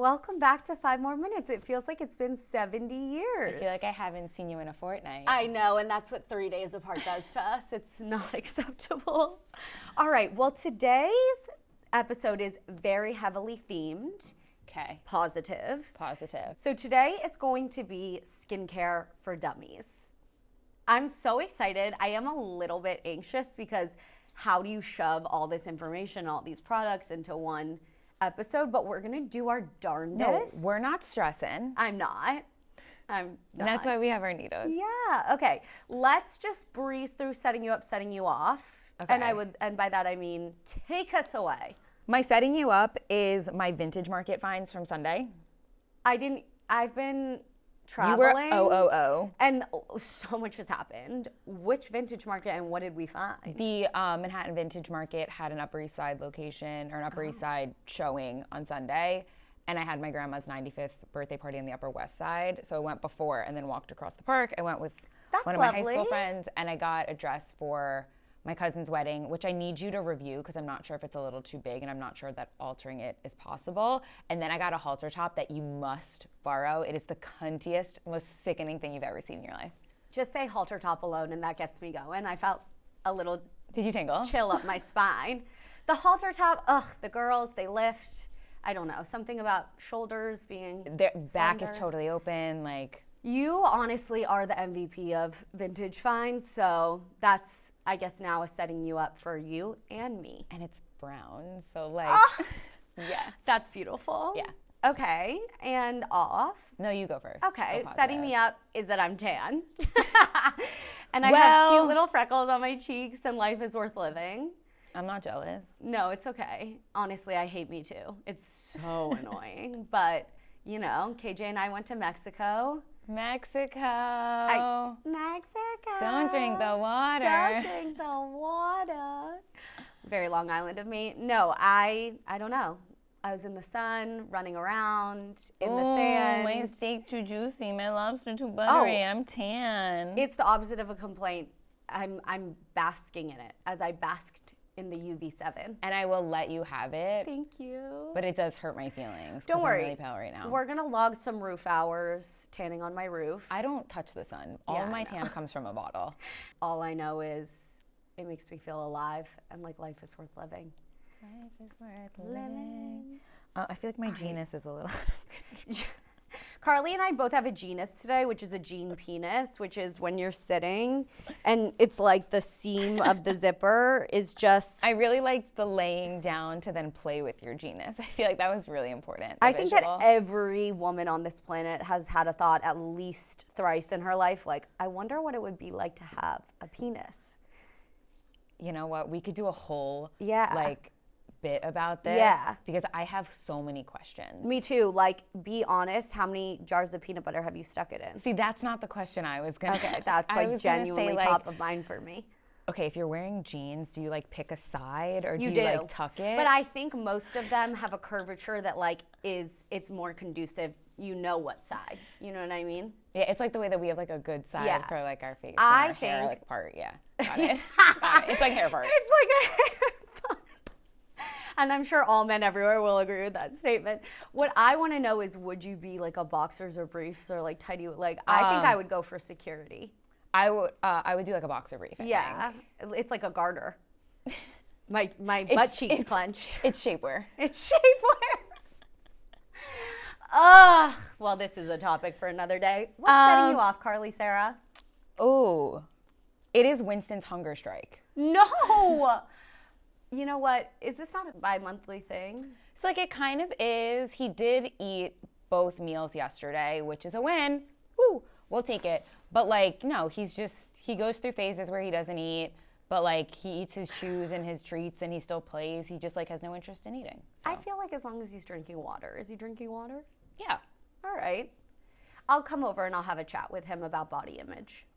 Welcome back to 5 More Minutes. It feels like it's been 70 years. I feel like I haven't seen you in a fortnight. I know, and that's what 3 days apart does to us. It's not acceptable. All right, well, today's episode is very heavily themed. Okay. Positive. Positive. So today is going to be skincare for dummies. I'm so excited. I am a little bit anxious because how do you shove all this information, all these products into one episode? But we're gonna do our darndest. No, we're not stressing. I'm not. And that's why we have our needles. Yeah. Okay. Let's just breeze through setting you up, setting you off. Okay. And by that I mean take us away. My setting you up is my vintage market finds from Sunday. I've been traveling. You were And so much has happened. Which vintage market and what did we find? The Manhattan Vintage Market had an Upper East Side location or an Upper East Side showing on Sunday. And I had my grandma's 95th birthday party on the Upper West Side. So I went before and then walked across the park. I went with one of my high school friends and I got a dress for my cousin's wedding, which I need you to review because I'm not sure if it's a little too big and I'm not sure that altering it is possible. And then I got a halter top that you must borrow. It is the cuntiest, most sickening thing you've ever seen in your life. Just say halter top alone and that gets me going. I felt a little Did you tingle? Chill up my spine. The halter top, the girls, they lift. I don't know, something about shoulders being Their back slender. is totally open, like. You honestly are the MVP of vintage finds, so that's, I guess, now is setting you up for you and me. And it's brown, so like, yeah. That's beautiful. Yeah. Okay, and off. No, you go first. Okay, Go setting positive. me up is that I'm tan. And I have cute little freckles on my cheeks and life is worth living. I'm not jealous. No, it's okay. Honestly, I hate me too. It's so annoying. But, you know, KJ and I went to Mexico. Mexico. Mexico. Don't drink the water. Don't drink the water. Very Long Island of me. No, I don't know. I was in the sun, running around in the sand. My steak too juicy, my lobster too buttery. I'm tan. It's the opposite of a complaint. I'm basking in it as I basked in the UV7. And I will let you have it. Thank you. But it does hurt my feelings. Don't worry. I'm really pale right now. We're gonna log some roof hours tanning on my roof. I don't touch the sun. All of my tan comes from a bottle. All I know is it makes me feel alive and like life is worth living. Life is worth living. I feel like my genus is a little. Carly and I both have a genus today, which is a gene penis, which is when you're sitting and it's like the seam of the zipper is just. I really liked the laying down to then play with your genus. I feel like that was really important. I think that every woman on this planet has had a thought at least thrice in her life, like, I wonder what it would be like to have a penis. You know what? We could do a whole bit about this. Yeah. Because I have so many questions. Me too. Like, be honest, how many jars of peanut butter have you stuck it in? See, that's not the question I was gonna. Okay, that's like genuinely top of mind for me. Okay, if you're wearing jeans, do you like pick a side or do you do. like tuck it? But I think most of them have a curvature that like it's more conducive. You know what side? You know what I mean? Yeah, it's like the way that we have like a good side for like our face and I our think hair like part. Yeah, got it. Got it. It's like hair part. It's like a hair part. And I'm sure all men everywhere will agree with that statement. What I want to know is, would you be like a boxers or briefs or like tidy? Like, I think I would go for security. I would do like a boxer brief. I think. It's like a garter. My butt cheeks clenched. It's shapewear. It's shapewear. Well, this is a topic for another day. What's setting you off, Carly, Sarah? Oh, it is Winston's hunger strike. No. You know what? Is this not a bi-monthly thing? So like it kind of is. He did eat both meals yesterday, which is a win. Woo, we'll take it. But like, no, he goes through phases where he doesn't eat, but like he eats his chews and his treats and he still plays. He just like has no interest in eating. So. I feel like as long as he's drinking water. Is he drinking water? Yeah. All right. I'll come over and I'll have a chat with him about body image.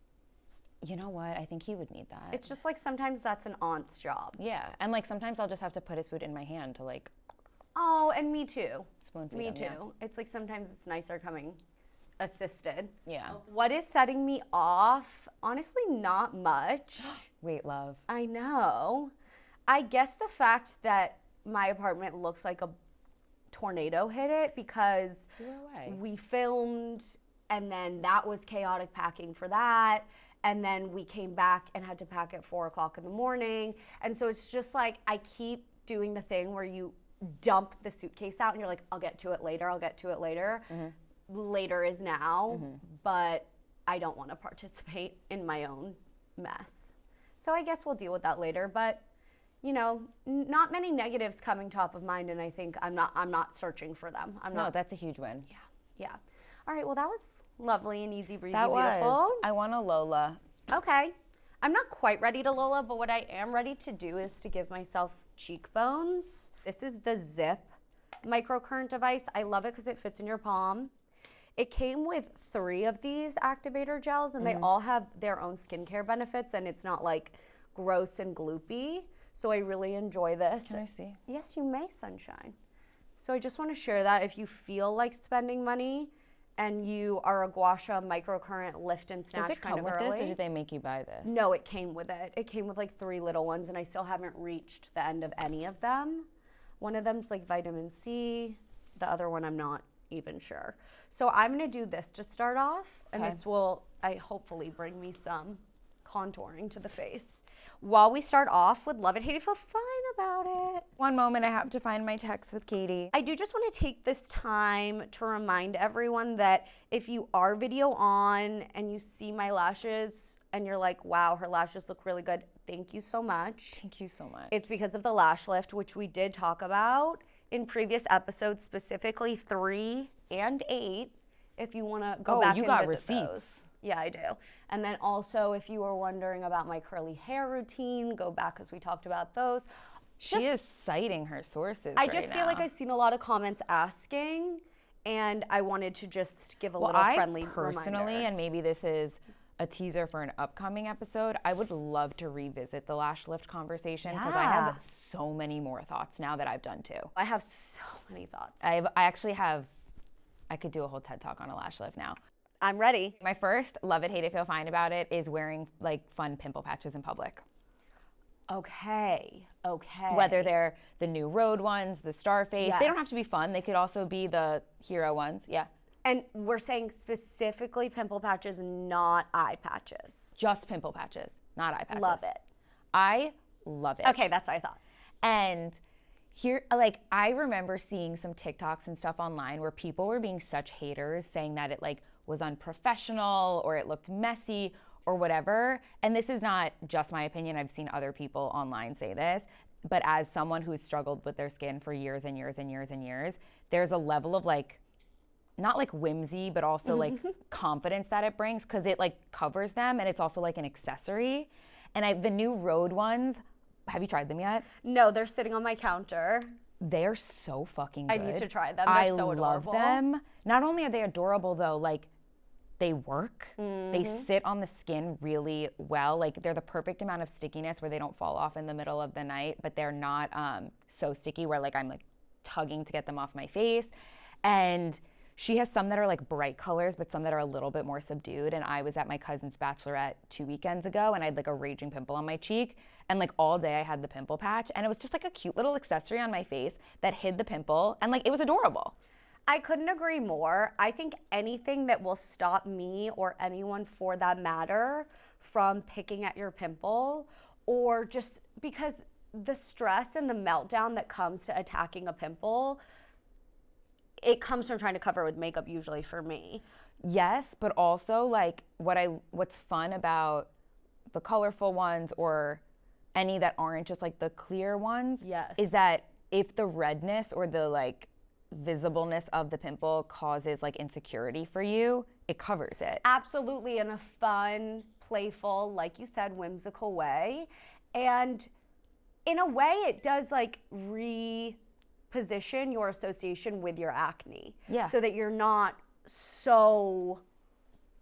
You know what? I think he would need that. It's just like sometimes that's an aunt's job. Yeah, and like sometimes I'll just have to put his food in my hand to like. Oh, and me too. Spoon feed me him, too. yeah. It's like sometimes it's nicer coming assisted. Yeah. What is setting me off? Honestly, not much. Wait, love. I know. I guess the fact that my apartment looks like a tornado hit it because You were away. we filmed and then that was chaotic packing for that. And then we came back and had to pack at 4 o'clock in the morning. And so it's just like, I keep doing the thing where you dump the suitcase out and you're like, I'll get to it later, I'll get to it later. Later is now, but I don't want to participate in my own mess. So I guess we'll deal with that later, but you know, not many negatives coming top of mind, and I think I'm not searching for them. No, that's a huge win. Yeah. All right, well that was lovely and easy breezy That beautiful. was. I want a Lola. Okay. I'm not quite ready to Lola, but what I am ready to do is to give myself cheekbones. This is the Zip microcurrent device. I love it because it fits in your palm. It came with 3 of these activator gels, and they all have their own skincare benefits, and it's not like gross and gloopy. So I really enjoy this. Can I see? Yes, you may, sunshine. So I just want to share that if you feel like spending money and you are a gua sha microcurrent lift and snatch Does it kind come of with girly. this, or did they make you buy this? No, it came with it. It came with like 3 little ones, and I still haven't reached the end of any of them. One of them's like vitamin C. The other one I'm not even sure. So I'm gonna do this to start off, and Okay. this will, I hopefully, bring me some contouring to the face. While we start off, would love it, hate it, feel fine about it. One moment, I have to find my text with Katie. I do just want to take this time to remind everyone that if you are video on and you see my lashes and you're like, wow, her lashes look really good, thank you so much. Thank you so much. It's because of the lash lift, which we did talk about in previous episodes, specifically 3 and 8, if you want to go back you and got visit receipts. those. Yeah, I do. And then also, if you were wondering about my curly hair routine, go back because we talked about those. She is citing her sources I right just feel like now. I've seen a lot of comments asking, and I wanted to just give a Well, little I friendly personally, reminder. and maybe this is a teaser for an upcoming episode, I would love to revisit the lash lift conversation because I Yeah. have so many more thoughts now that I've done 2. I have so many thoughts. I actually have, I could do a whole TED talk on a lash lift now. I'm ready. My first love it, hate it, feel fine about it is wearing like fun pimple patches in public. Okay. Whether they're the new road ones, the Starface, they don't have to be Yes. fun. They could also be the hero ones. Yeah. And we're saying specifically pimple patches, not eye patches. Just pimple patches, not eye patches. Love it. I love it. Okay, that's what I thought. And here, like, I remember seeing some TikToks and stuff online where people were being such haters, saying that it like was unprofessional or it looked messy or whatever. And this is not just my opinion. I've seen other people online say this. But as someone who's struggled with their skin for years and years and years and years, there's a level of like, not like whimsy, but also like confidence that it brings because it like covers them and it's also like an accessory. And the new road ones, have you tried them yet? No, they're sitting on my counter. They're so fucking good. I need to try them. They're I so love adorable. them. Not only are they adorable though, like they work. They sit on the skin really well. Like they're the perfect amount of stickiness where they don't fall off in the middle of the night, but they're not so sticky where like I'm like tugging to get them off my face. And she has some that are like bright colors, but some that are a little bit more subdued. And I was at my cousin's bachelorette 2 weekends ago and I had like a raging pimple on my cheek. And like all day I had the pimple patch and it was just like a cute little accessory on my face that hid the pimple. And like it was adorable. I couldn't agree more. I think anything that will stop me or anyone for that matter from picking at your pimple, or just because the stress and the meltdown that comes to attacking a pimple, it comes from trying to cover it with makeup usually for me. Yes, but also like what's fun about the colorful ones or any that aren't just like the clear ones Yes. is that if the redness or the like visibleness of the pimple causes like insecurity for you, it covers it. Absolutely, in a fun, playful, like you said, whimsical way. And in a way, it does like reposition your association with your acne. Yeah. So that you're not so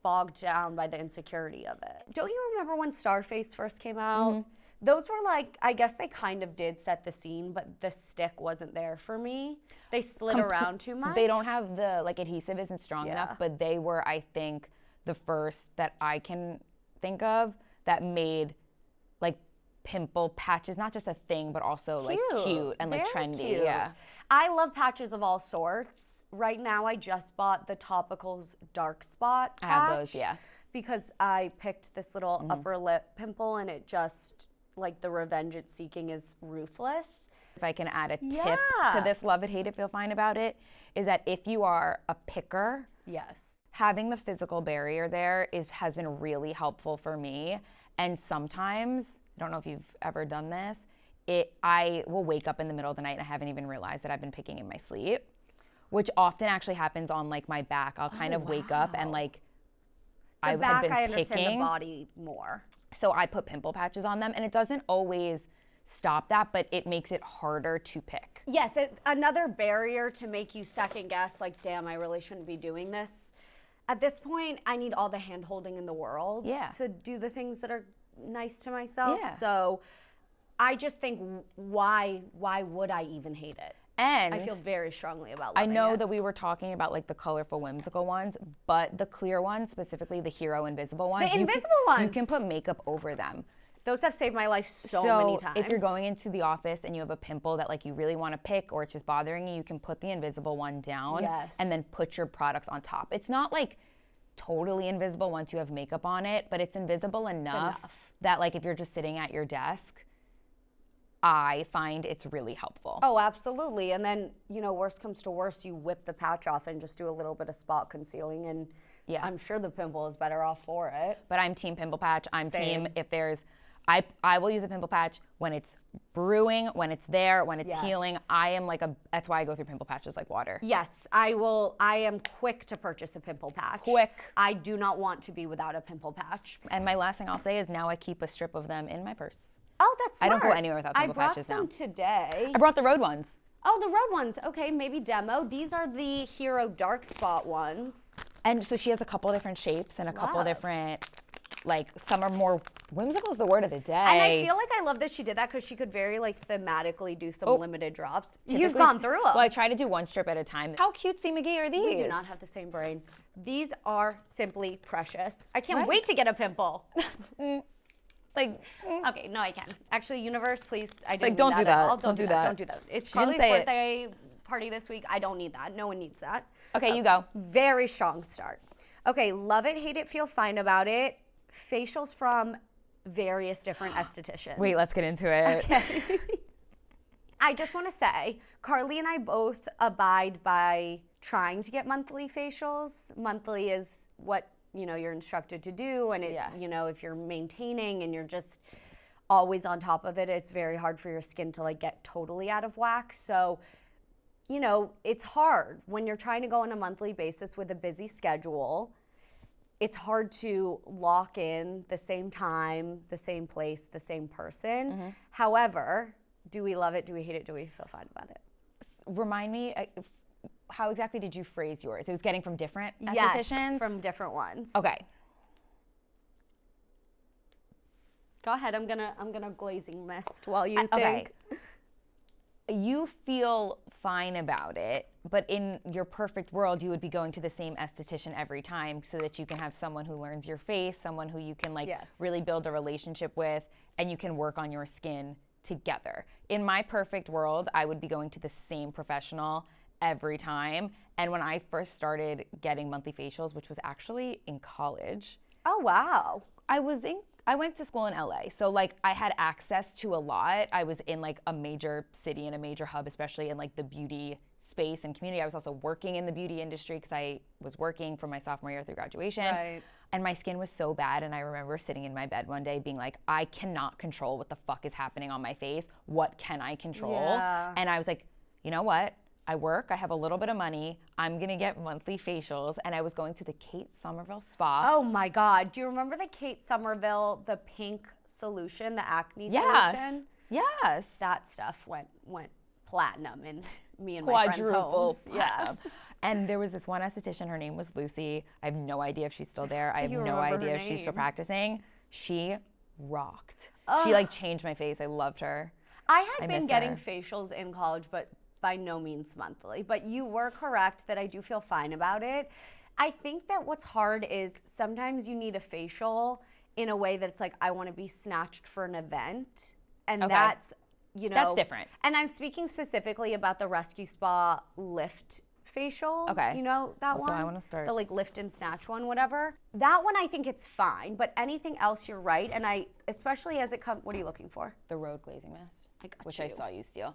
bogged down by the insecurity of it. Don't you remember when Starface first came out? Those were like, I guess they kind of did set the scene, but the stick wasn't there for me. They slid around too much. They don't have the like adhesive isn't strong Yeah. enough, but they were, I think, the first that I can think of that made like pimple patches, not just a thing, but also like cute and like very trendy. cute. Yeah. I love patches of all sorts. Right now, I just bought the Topicals Dark Spot patch. I have those, yeah. Because I picked this little upper lip pimple, and it just, like, the revenge it's seeking is ruthless. If I can add a tip to this love it, hate it, feel fine about it, is that if you are a picker, Yes. having the physical barrier there has been really helpful for me. And sometimes, I don't know if you've ever done this, I will wake up in the middle of the night and I haven't even realized that I've been picking in my sleep, which often actually happens on like my back. I'll kind of wake up and like The back, have been I understand picking. the body more. So I put pimple patches on them, and it doesn't always stop that, but it makes it harder to pick. Yes, another barrier to make you second guess, like, damn, I really shouldn't be doing this. At this point, I need all the hand holding in the world to do the things that are nice to myself. Yeah. So I just think, why would I even hate it? And I feel very strongly about I loving know it. that we were talking about like the colorful, whimsical ones, but the clear ones, specifically the Hero Invisible ones, The invisible ones! you can put makeup over them. Those have saved my life so many times. If you're going into the office and you have a pimple that like you really want to pick or it's just bothering you, you can put the invisible one down and then put your products on top. It's not like totally invisible once you have makeup on it, but it's invisible enough that like if you're just sitting at your desk, I find it's really helpful. Oh, absolutely. And then, you know, worst comes to worst, you whip the patch off and just do a little bit of spot concealing, and I'm sure the pimple is better off for it. But I'm team pimple patch. I'm Same. team if there's, I will use a pimple patch when it's brewing, when it's there, when it's healing. I am like that's why I go through pimple patches like water. Yes, I will. I am quick to purchase a pimple patch. Quick. I do not want to be without a pimple patch. And my last thing I'll say is now I keep a strip of them in my purse. Oh, that's smart. I don't go anywhere without pimple patches now. I brought some today. I brought the road ones. Oh, the red ones. Okay, maybe demo. These are the Hero Dark Spot ones. And so she has a couple different shapes and a couple Love. different, like some are more, whimsical is the word of the day. And I feel like I love that she did that because she could very like thematically do some limited drops. You've Typically, gone through them. Well, I try to do one strip at a time. How cutesy McGee are these? We do not have the same brain. These are simply precious. I can't wait to get a pimple. Like, Okay, no, I can. Actually, universe, please. I didn't Like, mean don't do at that. all. Don't do that. Don't do that. It's She didn't Carly's say it. birthday party this week. I don't need that. No one needs that. okay, you go. Very strong start. Okay, love it, hate it, feel fine about it. Facials from various different estheticians. Wait, let's get into it. Okay. I just want to say, Carly and I both abide by trying to get monthly facials. Monthly is what, you know, you're instructed to do, and it, you know, if you're maintaining and you're just always on top of it, it's very hard for your skin to like get totally out of whack. So, you know, it's hard when you're trying to go on a monthly basis with a busy schedule. It's hard to lock in the same time, the same place, the same person. However, do we love it? Do we hate it? Do we feel fine about it? Remind me, how exactly did you phrase yours? It was getting from different estheticians? Yes, from different ones. Okay. Go ahead. I'm gonna glazing mist while you think. You feel fine about it, but in your perfect world, you would be going to the same esthetician every time so that you can have someone who learns your face, someone who you can like really build a relationship with, and you can work on your skin together. In my perfect world, I would be going to the same professional every time. And when I first started getting monthly facials, which was actually in college. Oh, wow. I went to school in LA, so like I had access to a lot. I was in like a major city and a major hub, especially in like the beauty space and community. I was also working in the beauty industry because I was working from my sophomore year through graduation. Right. And my skin was so bad, and I remember sitting in my bed one day being like, I cannot control what the fuck is happening on my face. What can I control? Yeah. And I was like, you know what? I work, I have a little bit of money, I'm gonna get monthly facials, and I was going to the Kate Somerville spa. Oh my God. Do you remember the Kate Somerville, the pink solution, the acne solution? Yes. That stuff went platinum in me and my friends' homes. Platinum. And there was this one esthetician, her name was Lucy. I have no idea if she's still there. I have You no remember her idea if she's still name. practicing. She rocked. She like changed my face. I loved her. I had been miss getting her. facials in college, but by no means monthly. But you were correct that I do feel fine about it. I think that what's hard is sometimes you need a facial in a way that's like, I want to be snatched for an event. And Okay. that's, you know. That's different. And I'm speaking specifically about the Rescue Spa Lift facial. Okay. You know that Also, one? I wanna start- The like lift and snatch one, whatever. That one I think it's fine, but anything else you're right. And I, especially as it comes, what are you looking for? The Road Glazing Mist, I got which you. I saw you steal.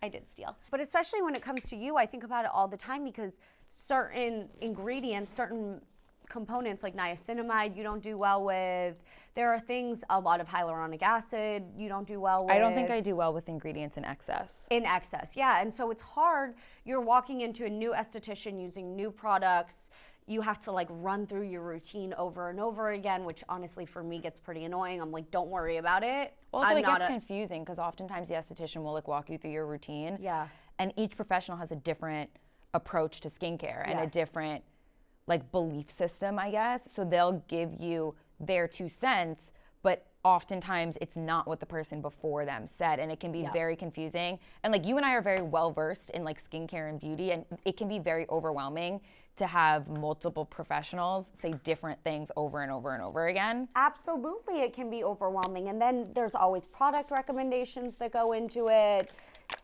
I did steal. But especially when it comes to you, I think about it all the time because certain ingredients, certain components like niacimamide you don't do well with. There are things, a lot of hyaluronic acid you don't do well with. I don't think I do well with ingredients in excess. In excess, yeah. And so it's hard. You're walking into a new esthetician using new products. You have to like run through your routine over and over again, which honestly for me gets pretty annoying. I'm like, don't worry about it. Also, I'm it not gets confusing because oftentimes the esthetician will like walk you through your routine. Yeah. And each professional has a different approach to skincare and a Yes. different like belief system, I guess. So they'll give you their 2 cents, but oftentimes it's not what the person before them said, and it can be very confusing. And like you and I are very well versed in like skincare and beauty, and it can be very overwhelming to have multiple professionals say different things over and over and over again. Absolutely, it can be overwhelming. And then there's always product recommendations that go into it.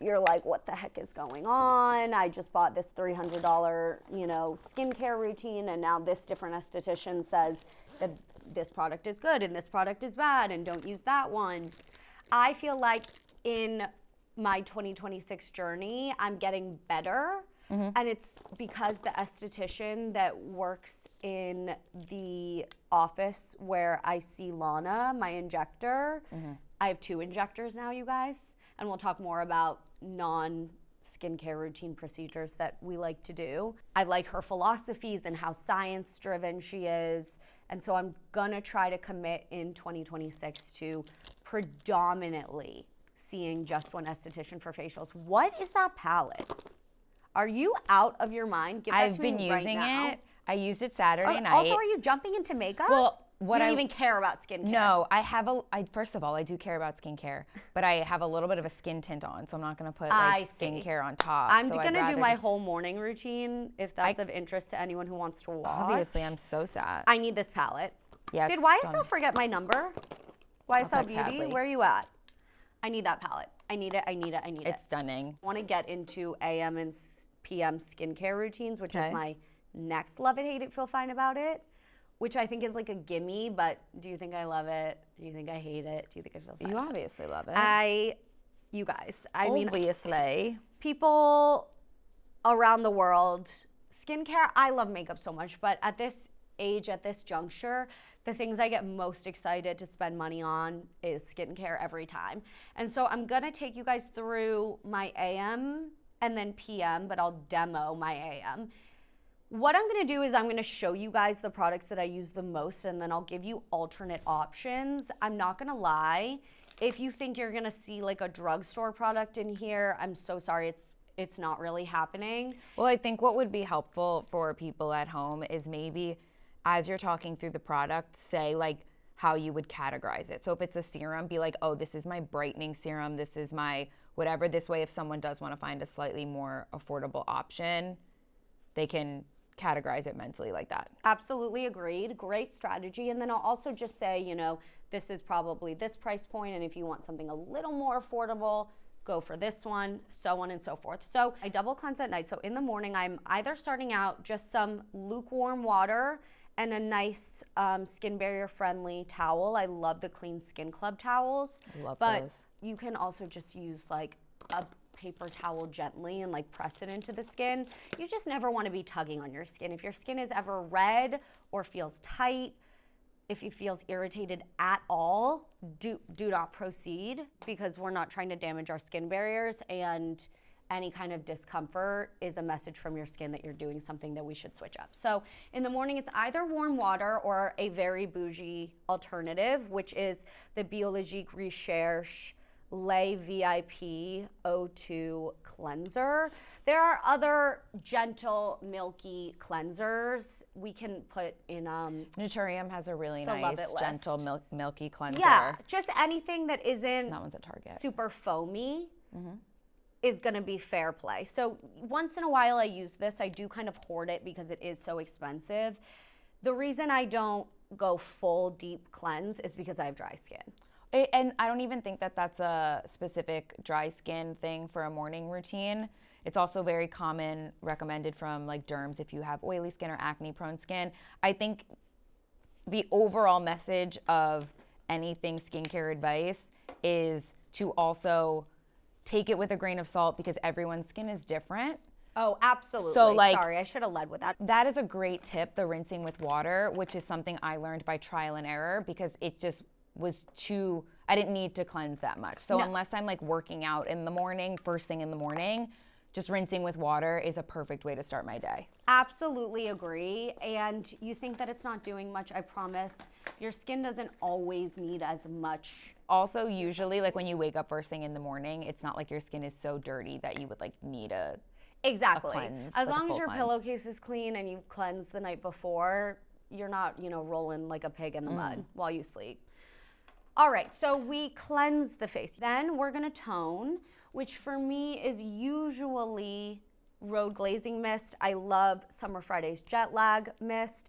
You're like, what the heck is going on? I just bought this $300, you know, skincare routine, and now this different esthetician says that this product is good and this product is bad and don't use that one. I feel like in my 2026 journey, I'm getting better. And it's because the esthetician that works in the office where I see Lana, my injector, I have 2 injectors now, you guys, and we'll talk more about non-skincare routine procedures that we like to do. I like her philosophies and how science-driven she is, and so I'm gonna try to commit in 2026 to predominantly seeing just one esthetician for facials. What is that palette? Are you out of your mind? Give that I've to been me right using now. it. I used it Saturday night. Also, are you jumping into makeup? Well, what you don't I even care about skincare. No, first of all, I do care about skincare, but I have a little bit of a skin tint on, so I'm not gonna put like skincare on top. I'm so I'd gonna do rather my just- whole morning routine if that's of interest to anyone who wants to watch. Obviously, I'm so sad. I need this palette. Yeah, Did it's YSL forget my number? YSL bet, Beauty, sadly. where are you at? I need that palette. I need it. It's stunning. I want to get into AM and PM skincare routines, which is Okay. my next love it, hate it, feel fine about it, which I think is like a gimme, but do you think I love it? Do you think I hate it? Do you think I feel fine? You obviously love it. You guys, I mean, Obviously. people around the world, skincare, I love makeup so much, but at this age, at this juncture, the things I get most excited to spend money on is skincare every time. And so I'm gonna take you guys through my AM and then PM, but I'll demo my AM. What I'm gonna do is I'm gonna show you guys the products that I use the most, and then I'll give you alternate options. I'm not gonna lie, if you think you're gonna see like a drugstore product in here, I'm so sorry, it's not really happening. Well, I think what would be helpful for people at home is maybe as you're talking through the product, say like how you would categorize it. So if it's a serum, be like, oh, this is my brightening serum, this is my whatever. This way, if someone does want to find a slightly more affordable option, they can categorize it mentally like that. Absolutely agreed. Great strategy. And then I'll also just say, you know, this is probably this price point, and if you want something a little more affordable, go for this one, so on and so forth. So I double cleanse at night. So in the morning, I'm either starting out just some lukewarm water and a nice skin barrier friendly towel. I love the Clean Skin Club towels. I love but those. you can also just use like a paper towel gently and like press it into the skin. You just never want to be tugging on your skin. If your skin is ever red or feels tight, if it feels irritated at all, do not proceed, because we're not trying to damage our skin barriers, and any kind of discomfort is a message from your skin that you're doing something that we should switch up. So in the morning, it's either warm water or a very bougie alternative, which is the Biologique Recherche Lait VIP O2 cleanser. There are other gentle, milky cleansers we can put in Naturium has a really the Love nice, It list. gentle, milky cleanser. Yeah, just anything that isn't That one's at Target. super foamy is gonna be fair play. So once in a while I use this. I do kind of hoard it because it is so expensive. The reason I don't go full deep cleanse is because I have dry skin. And I don't even think that that's a specific dry skin thing for a morning routine. It's also very common, recommended from like derms if you have oily skin or acne prone skin. I think the overall message of anything skincare advice is to also take it with a grain of salt because everyone's skin is different. Oh, absolutely. So, like, sorry, I should have led with that. That is a great tip, the rinsing with water, which is something I learned by trial and error because it just was too, I didn't need to cleanse that much. So unless I'm like working out in the morning, first thing in the morning, just rinsing with water is a perfect way to start my day. Absolutely agree. And you think that it's not doing much, I promise. Your skin doesn't always need as much. Also, usually like when you wake up first thing in the morning, it's not like your skin is so dirty that you would like need a Exactly. cleanse, As like a long as full your cleanse. pillowcase is clean and you cleanse the night before, you're not, rolling like a pig in the mud while you sleep. All right, so we cleanse the face. Then we're gonna tone, which for me is usually road glazing mist. I love Summer Friday's jet lag mist.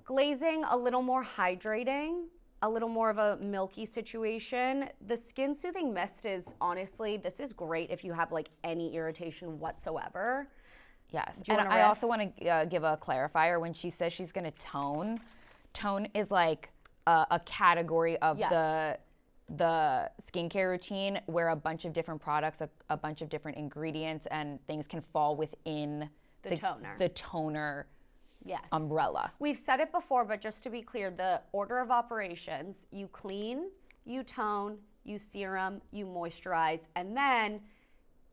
Glazing, a little more hydrating, a little more of a milky situation. The skin soothing mist is honestly, this is great if you have like any irritation whatsoever. Yes, you and wanna I riff? also want to give a clarifier. When she says she's going to tone is like a category of Yes. the skincare routine where a bunch of different products, a bunch of different ingredients and things can fall within The toner. the toner Yes. umbrella. We've said it before, but just to be clear, the order of operations, you clean, you tone, you serum, you moisturize, and then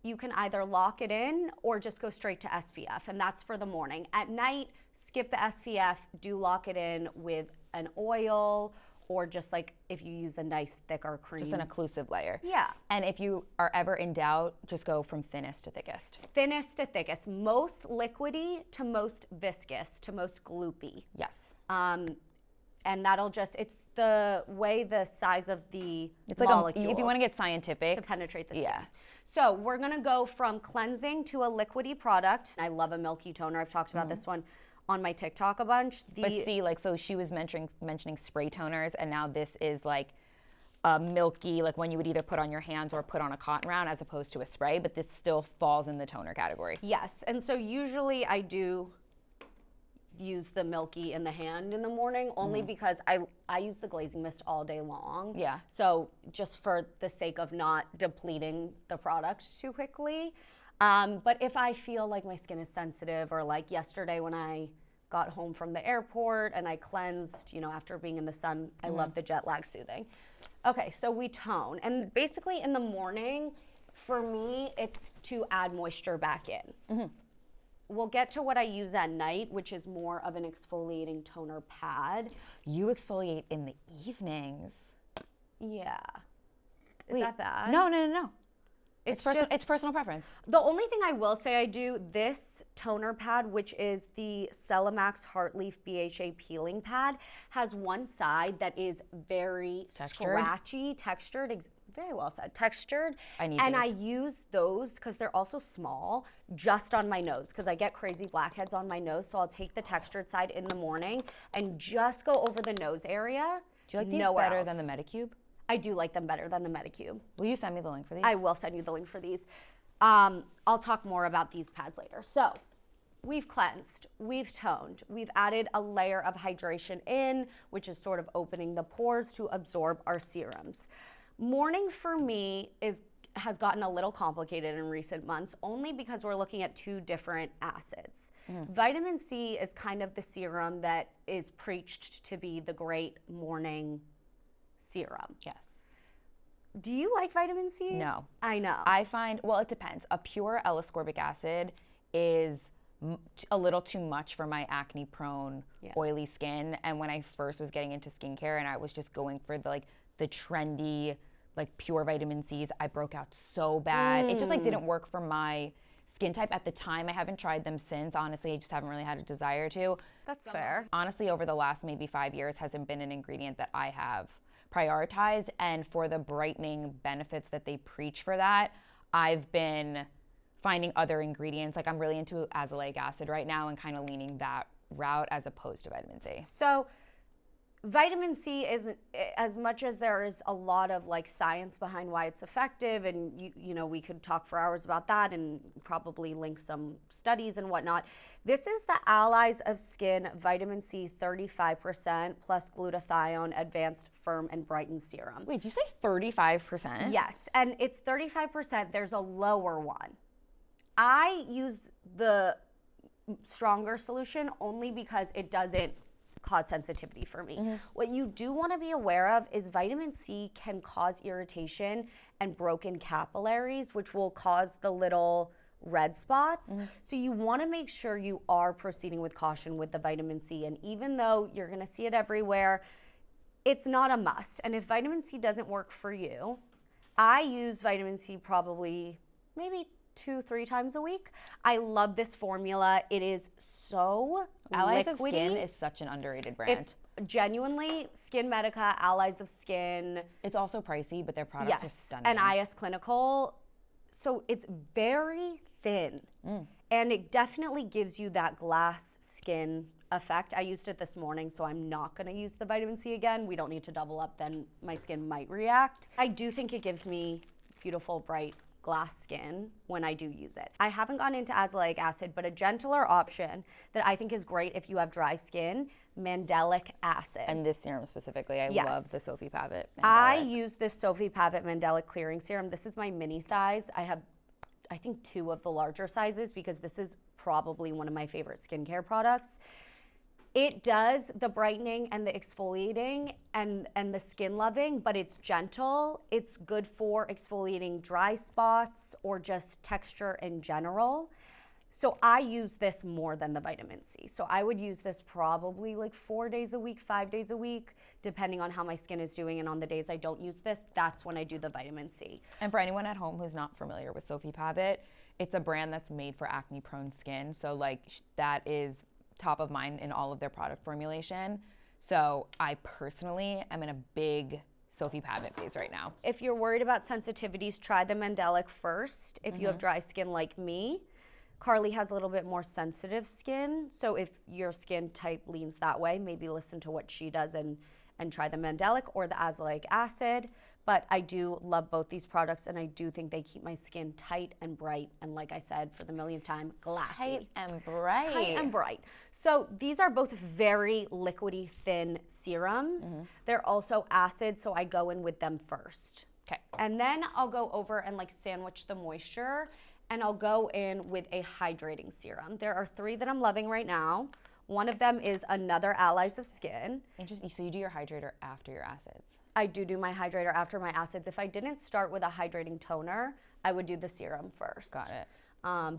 you can either lock it in or just go straight to SPF, and that's for the morning. At night, skip the SPF, do lock it in with an oil or just like if you use a nice thicker cream. Just an occlusive layer. Yeah. And if you are ever in doubt, just go from thinnest to thickest. Thinnest to thickest, most liquidy to most viscous to most gloopy. Yes. And that'll just, it's the way the size of the It's like molecules if you want to get scientific, to penetrate the skin. Yeah. So we're gonna go from cleansing to a liquidy product. I love a milky toner. I've talked about this one on my TikTok a bunch. But see, like, so she was mentioning spray toners, and now this is like a milky, like one you would either put on your hands or put on a cotton round as opposed to a spray, but this still falls in the toner category. Yes, and so usually I do use the milky in the hand in the morning only because I use the glazing mist all day long. Yeah. So just for the sake of not depleting the product too quickly. But if I feel like my skin is sensitive, or like yesterday when I got home from the airport and I cleansed, after being in the sun, I love the jet lag soothing. Okay, so we tone. And basically in the morning, for me, it's to add moisture back in. We'll get to what I use at night, which is more of an exfoliating toner pad. You exfoliate in the evenings. Yeah. Is Wait, that bad? No. It's It's personal preference. The only thing I will say I do, this toner pad, which is the Celamax Heartleaf BHA peeling pad, has one side that is very Textured? scratchy, textured, very well said, textured. I need and these. I use those because they're also small, just on my nose, because I get crazy blackheads on my nose. So I'll take the textured side in the morning and just go over the nose area. Do you like these nowhere better else. than the Medicube? I do like them better than the Medicube. Will you send me the link for these? I will send you the link for these. I'll talk more about these pads later. So we've cleansed, we've toned, we've added a layer of hydration in, which is sort of opening the pores to absorb our serums. Morning for me has gotten a little complicated in recent months, only because we're looking at two different acids. Vitamin C is kind of the serum that is preached to be the great morning serum. Yes. Do you like vitamin C? No. I know. I find, well, it depends. A pure L-ascorbic acid is a little too much for my acne-prone, oily skin. And when I first was getting into skincare and I was just going for the trendy, like pure vitamin C's, I broke out so bad. It just didn't work for my skin type at the time. I haven't tried them since. Honestly, I just haven't really had a desire to. That's fair. Honestly, over the last maybe 5 years, hasn't been an ingredient that I have prioritized. And for the brightening benefits that they preach for that, I've been finding other ingredients. Like I'm really into azelaic acid right now and kind of leaning that route as opposed to vitamin C? So vitamin C is, as much as there is a lot of like science behind why it's effective, and you know, we could talk for hours about that and probably link some studies and whatnot. This is the Allies of Skin Vitamin C 35% plus glutathione advanced firm and brighten serum. Wait, did you say 35%? Yes, and it's 35%. There's a lower one. I use the stronger solution only because it doesn't cause sensitivity for me. What you do want to be aware of is vitamin C can cause irritation and broken capillaries, which will cause the little red spots. So you want to make sure you are proceeding with caution with the vitamin C. And even though you're going to see it everywhere, it's not a must. And if vitamin C doesn't work for you, I use vitamin C probably maybe 2-3 times a week. I love this formula. It is so Allies liquidy. of Skin is such an underrated brand. It's genuinely Skin Medica, Allies of Skin. It's also pricey, but their products are Yes, stunning. and IS Clinical. So it's very thin, and it definitely gives you that glass skin effect. I used it this morning, so I'm not going to use the vitamin C again. We don't need to double up, then my skin might react. I do think it gives me beautiful, bright glass skin when I do use it. I haven't gone into azelaic acid, but a gentler option that I think is great if you have dry skin, mandelic acid. And this serum specifically, I Yes. love the Sophie Pavitt. I Mandelic. use this Sophie Pavitt Mandelic Clearing Serum. This is my mini size. I have, I think, 2 of the larger sizes because this is probably one of my favorite skincare products. It does the brightening and the exfoliating and the skin loving, but it's gentle. It's good for exfoliating dry spots or just texture in general. So I use this more than the vitamin C. So I would use this probably like 4 days a week, 5 days a week, depending on how my skin is doing. And on the days I don't use this, that's when I do the vitamin C. And for anyone at home who's not familiar with Sophie Pavitt, it's a brand that's made for acne prone skin. So like that is top of mind in all of their product formulation. So I personally am in a big Sophie Pavitt phase right now. If you're worried about sensitivities, try the Mandelic first. If you have dry skin like me, Carly has a little bit more sensitive skin. So if your skin type leans that way, maybe listen to what she does and try the Mandelic or the azelaic acid. But I do love both these products, and I do think they keep my skin tight and bright, and like I said, for the millionth time, glassy. Tight and bright. Tight and bright. So these are both very liquidy, thin serums. They're also acid, so I go in with them first. Okay. And then I'll go over and like sandwich the moisture, and I'll go in with a hydrating serum. There are 3 that I'm loving right now. One of them is another Allies of Skin. Interesting. So you do your hydrator after your acids. I do my hydrator after my acids. If I didn't start with a hydrating toner, I would do the serum first. Got it.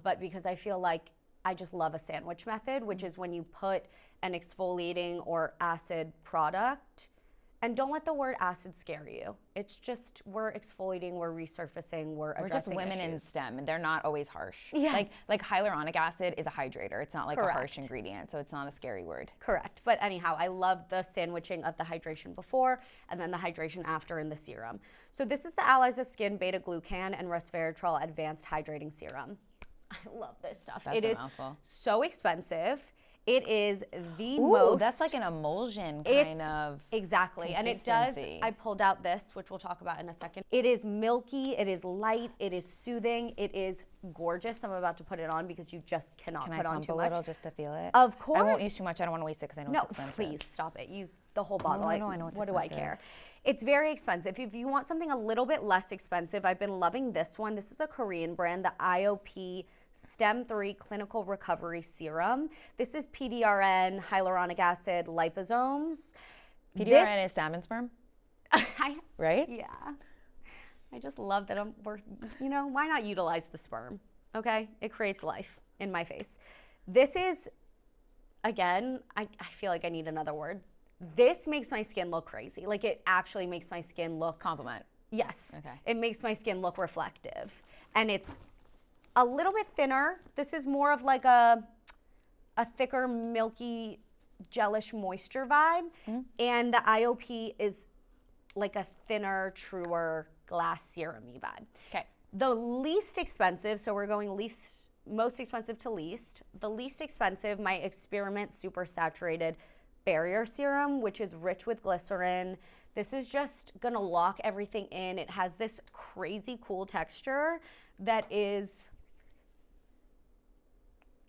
But because I feel like I just love a sandwich method, which is when you put an exfoliating or acid product, and don't let the word acid scare you. It's just, we're exfoliating, we're resurfacing, we're We're addressing just women in issues. STEM, and they're not always harsh. Yes. Like hyaluronic acid is a hydrator. It's not like a harsh Correct. ingredient, so it's not a scary word. Correct. But anyhow, I love the sandwiching of the hydration before and then the hydration after in the serum. So this is the Allies of Skin Beta Glucan and Resveratrol Advanced Hydrating Serum. I love this stuff. That's It a is mouthful. so expensive. It is the Ooh, most. that's like an emulsion It's- kind of. Exactly. And it does, consistency. I pulled out this, which we'll talk about in a second. It is milky, it is light, it is soothing, it is gorgeous. I'm about to put it on because you just cannot Can I put on pump too a much. little just to feel it? Of I won't course. use too much. I don't want to waste it because I know No, it's expensive. please stop it. Use the whole bottle. no, I know it's what do I expensive. care? It's very expensive. If you want something a little bit less expensive, I've been loving this one. This is a Korean brand, the IOP Stem 3 Clinical Recovery Serum. This is PDRN, hyaluronic acid, liposomes. PDRN is salmon sperm, I, right? yeah. I just love that why not utilize the sperm? Okay? It creates life in my face. This is, again, I feel like I need another word. This makes my skin look crazy. Like, it actually makes my skin look, Compliment. yes. Okay. It makes my skin look reflective. And it's a little bit thinner. This is more of like a thicker, milky, gelish moisture vibe. And the IOP is like a thinner, truer glass serum-y vibe. Okay. The least expensive, so we're going least most expensive to least. The least expensive, my Experiment Super Saturated Barrier Serum, which is rich with glycerin. This is just gonna lock everything in. It has this crazy cool texture that is,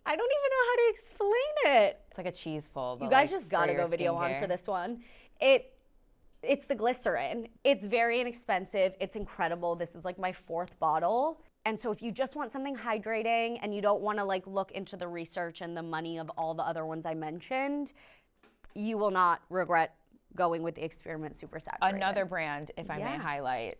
I don't even know how to explain it. It's like a cheese pull. You guys just gotta go video on for this one. It's the glycerin. It's very inexpensive. It's incredible. This is like my 4th bottle. And so if you just want something hydrating and you don't wanna like look into the research and the money of all the other ones I mentioned, you will not regret going with the Experiment Super Saturated. Another brand, if I may highlight,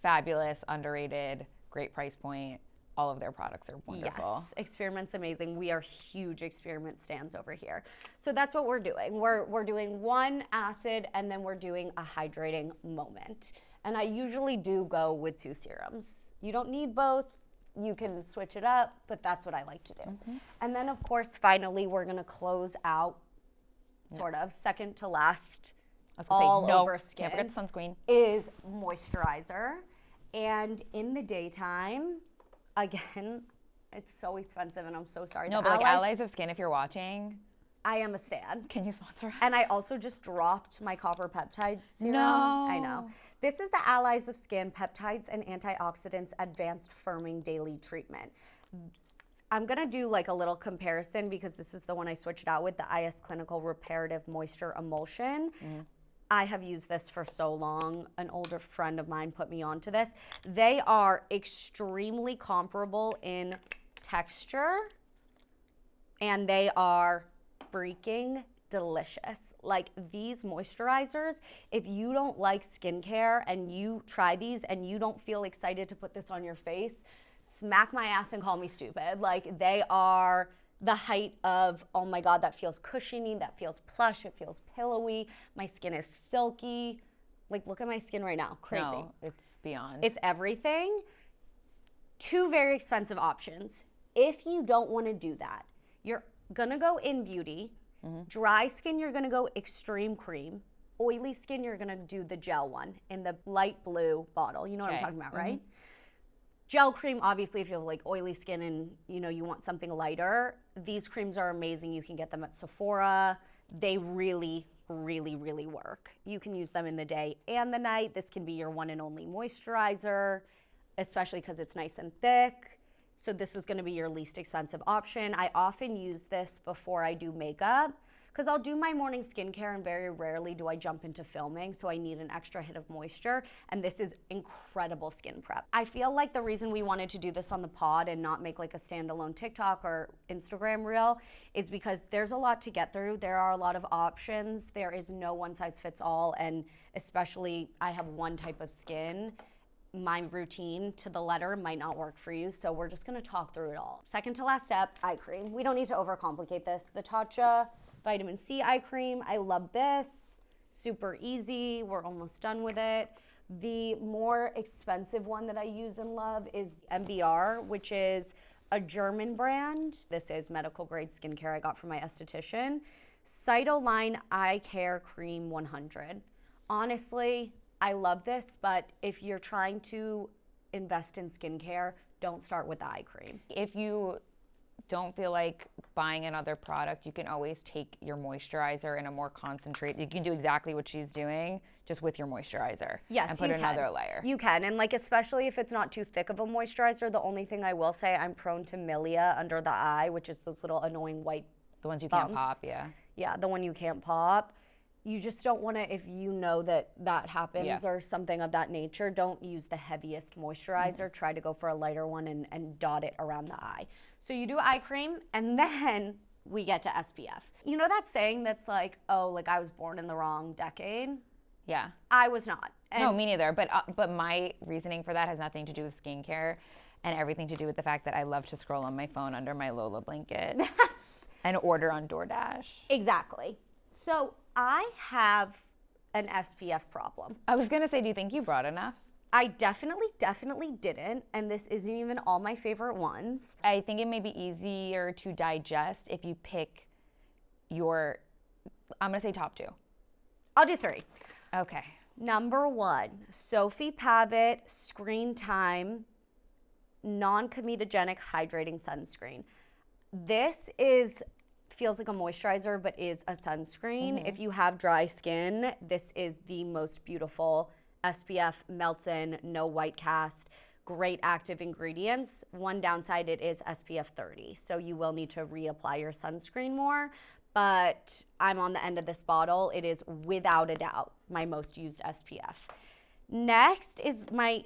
fabulous, underrated, great price point. All of their products are wonderful. Yes, Experiment's amazing. We are huge Experiment stands over here. So that's what we're doing. We're doing one acid and then we're doing a hydrating moment. And I usually do go with 2 serums. You don't need both. You can switch it up, but that's what I like to do. And then of course, finally, we're gonna close out sort of second to last all over skin. Can't forget the sunscreen. Is moisturizer. And in the daytime, again, it's so expensive and I'm so sorry. No, but like Allies of Skin, if you're watching. I am a stan. Can you sponsor us? And I also just dropped my copper peptide serum. No. I know. This is the Allies of Skin Peptides and Antioxidants Advanced Firming Daily Treatment. I'm gonna do like a little comparison because this is the one I switched out with, the IS Clinical Reparative Moisture Emulsion. I have used this for so long. An older friend of mine put me onto this. They are extremely comparable in texture and they are freaking delicious. Like these moisturizers, if you don't like skincare and you try these and you don't feel excited to put this on your face, smack my ass and call me stupid. Like they are the height of, oh my God, that feels cushiony, that feels plush, it feels pillowy. My skin is silky. Like look at my skin right now, crazy. No, it's beyond. It's everything. 2 very expensive options. If you don't wanna do that, you're gonna go In Beauty. Dry skin, you're gonna go Extreme Cream. Oily skin, you're gonna do the gel one in the light blue bottle. You know what I'm talking about, right? Gel cream, obviously, if you have like oily skin and you want something lighter, these creams are amazing. You can get them at Sephora. They really, really, really work. You can use them in the day and the night. This can be your one and only moisturizer, especially because it's nice and thick. So this is gonna be your least expensive option. I often use this before I do makeup because I'll do my morning skincare and very rarely do I jump into filming, so I need an extra hit of moisture, and this is incredible skin prep. I feel like the reason we wanted to do this on the pod and not make like a standalone TikTok or Instagram reel is because there's a lot to get through. There are a lot of options. There is no one size fits all, and especially I have one type of skin. My routine to the letter might not work for you, so we're just gonna talk through it all. Second to last step, eye cream. We don't need to overcomplicate this. The Tatcha Vitamin C eye cream, I love this. Super easy, we're almost done with it. The more expensive one that I use and love is MBR, which is a German brand. This is medical grade skincare I got from my esthetician. Cytoline Eye Care Cream 100. Honestly, I love this, but if you're trying to invest in skincare, don't start with the eye cream. If you don't feel like buying another product, you can always take your moisturizer in a more concentrated, you can do exactly what she's doing, just with your moisturizer. Yes, and put another layer. You can, and like especially if it's not too thick of a moisturizer, the only thing I will say, I'm prone to milia under the eye, which is those little annoying white The ones you bumps. can't pop, yeah. Yeah, the one you can't pop. You just don't want to, if you know that happens or something of that nature, don't use the heaviest moisturizer. Try to go for a lighter one and dot it around the eye. So you do ay cream, and then we get to SPF. You know that saying that's like, oh, like I was born in the wrong decade? Yeah. I was not. And No, me neither. But my reasoning for that has nothing to do with skincare and everything to do with the fact that I love to scroll on my phone under my Lola blanket and order on DoorDash. Exactly. So I have an SPF problem. I was gonna say, do you think you brought enough? I definitely didn't, and this isn't even all my favorite ones. I think it may be easier to digest if you pick your, I'm gonna say top 2. I'll do 3. Okay. Number 1, Sophie Pavitt Screen Time non-comedogenic hydrating sunscreen. This feels like a moisturizer, but is a sunscreen. If you have dry skin, this is the most beautiful SPF, melts in, no white cast, great active ingredients. One downside, it is SPF 30, so you will need to reapply your sunscreen more, but I'm on the end of this bottle. It is without a doubt my most used SPF. Next is my